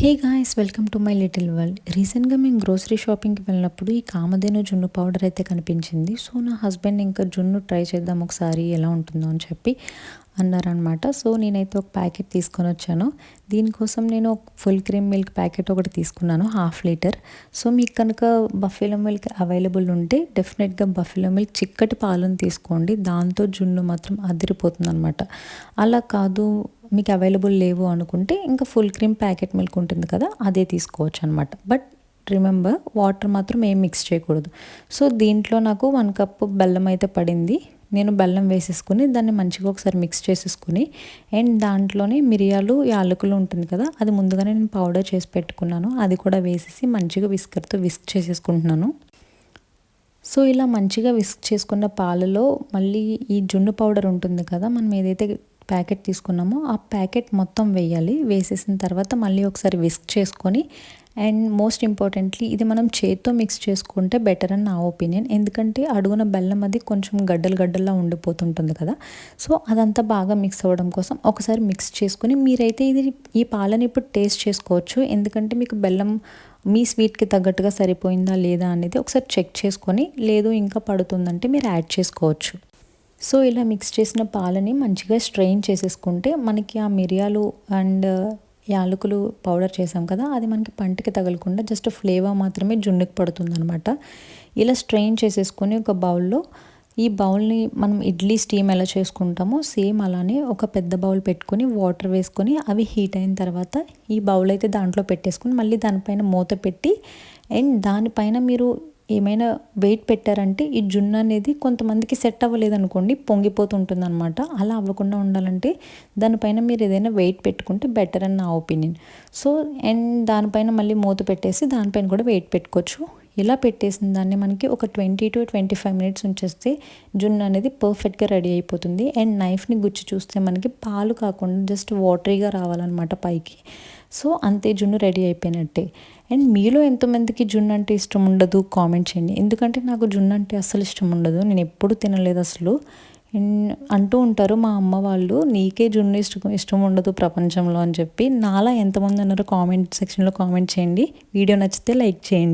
Hey guys, welcome to my little world. రీసెంట్గా మేము grocery షాపింగ్కి వెళ్ళినప్పుడు ఈ కామధేను జున్ను పౌడర్ అయితే కనిపించింది. సో నా హస్బెండ్ ఇంకా జున్ను ట్రై చేద్దాం ఒకసారి ఎలా ఉంటుందో అని చెప్పి అన్నారనమాట. సో నేనైతే ఒక ప్యాకెట్ తీసుకొని వచ్చాను. దీనికోసం నేను ఫుల్ క్రీమ్ మిల్క్ ప్యాకెట్ ఒకటి తీసుకున్నాను, 1/2 లీటర్. సో మీకు కనుక బఫెలో మిల్క్ అవైలబుల్ ఉంటే డెఫినెట్గా బఫెలో మిల్క్ చిక్కటి పాలను తీసుకోండి. దాంతో జున్ను మాత్రం అదిరిపోతుంది అనమాట. అలా కాదు మీకు అవైలబుల్ లేవు అనుకుంటే ఇంకా ఫుల్ క్రీమ్ ప్యాకెట్ మిల్క్ ఉంటుంది కదా, అదే తీసుకోవచ్చు అనమాట. బట్ రిమెంబర్, వాటర్ మాత్రం ఏం మిక్స్ చేయకూడదు. సో దీంట్లో నాకు 1 కప్ బెల్లం అయితే పడింది. నేను బెల్లం వేసేసుకుని దాన్ని మంచిగా ఒకసారి మిక్స్ చేసేసుకుని, అండ్ దాంట్లోనే మిరియాలు యాలకులు ఉంటుంది కదా, అది ముందుగానే నేను పౌడర్ చేసి పెట్టుకున్నాను. అది కూడా వేసేసి మంచిగా విస్కర్తో విస్క్ చేసేసుకుంటున్నాను. సో ఇలా మంచిగా విస్క్ చేసుకున్న పాలలో మళ్ళీ ఈ జున్ను పౌడర్ ఉంటుంది కదా, మనం ఏదైతే ప్యాకెట్ తీసుకున్నామో ఆ ప్యాకెట్ మొత్తం వేయాలి. వేసేసిన తర్వాత మళ్ళీ ఒకసారి విస్క్ చేసుకొని, అండ్ మోస్ట్ ఇంపార్టెంట్లీ ఇది మనం చేత్తో మిక్స్ చేసుకుంటే బెటర్ అని నా ఒపీనియన్. ఎందుకంటే అడుగున బెల్లం అది కొంచెం గడ్డల్లా ఉండిపోతుంటుంది కదా. సో అదంతా బాగా మిక్స్ అవ్వడం కోసం ఒకసారి మిక్స్ చేసుకొని, మీరైతే ఈ పాలని ఇప్పుడు టేస్ట్ చేసుకోవచ్చు. ఎందుకంటే మీకు బెల్లం మీ స్వీట్కి తగ్గట్టుగా సరిపోయిందా లేదా అనేది ఒకసారి చెక్ చేసుకొని, లేదు ఇంకా పడుతుందంటే మీరు యాడ్ చేసుకోవచ్చు. సో ఇలా మిక్స్ చేసిన పాలని మంచిగా స్ట్రెయిన్ చేసేసుకుంటే మనకి ఆ మిరియాలు అండ్ యాలకులు పౌడర్ చేసాం కదా, అది మనకి పంటికి తగలకుండా జస్ట్ ఫ్లేవర్ మాత్రమే జున్నుకి పడుతుందనమాట. ఇలా స్ట్రెయిన్ చేసేసుకొని ఒక బౌల్లో, ఈ బౌల్ని మనం ఇడ్లీ స్టీమ్ ఎలా చేసుకుంటామో సేమ్ అలానే ఒక పెద్ద బౌల్ పెట్టుకొని వాటర్ వేసుకొని అవి హీట్ అయిన తర్వాత ఈ బౌల్ అయితే దాంట్లో పెట్టేసుకొని మళ్ళీ దానిపైన మూత పెట్టి, అండ్ దానిపైన మీరు ఏమైనా వెయిట్ పెట్టారంటే ఈ జున్ను అనేది కొంతమందికి సెట్ అవ్వలేదనుకోండి, పొంగిపోతుంటుంది అనమాట. అలా అవ్వకుండా ఉండాలంటే దానిపైన మీరు ఏదైనా వెయిట్ పెట్టుకుంటే బెటర్ అని నా ఒపీనియన్. సో అండ్ దానిపైన మళ్ళీ మూత పెట్టేసి దానిపైన కూడా వెయిట్ పెట్టుకోవచ్చు. ఇలా పెట్టేసిన దాన్ని మనకి ఒక 20 to 25 మినిట్స్ ఉంచేస్తే జున్ను అనేది పర్ఫెక్ట్గా రెడీ అయిపోతుంది. అండ్ నైఫ్ని గుచ్చి చూస్తే మనకి పాలు కాకుండా జస్ట్ వాటరీగా రావాలన్నమాట పైకి. సో అంతే, జున్ను రెడీ అయిపోయినట్టే. అండ్ మీలో ఎంతమందికి జున్ను అంటే ఇష్టం ఉండదు కామెంట్ చేయండి. ఎందుకంటే నాకు జున్ను అంటే అస్సలు ఇష్టం ఉండదు, నేను ఎప్పుడు తినలేదు అసలు. అంటూ ఉంటారు మా అమ్మ వాళ్ళు, నీకే జున్ను ఇష్టం ఉండదు ప్రపంచంలో అని చెప్పి. నాలా ఎంతమంది అన్నారో కామెంట్ సెక్షన్లో కామెంట్ చేయండి. వీడియో నచ్చితే లైక్ చేయండి.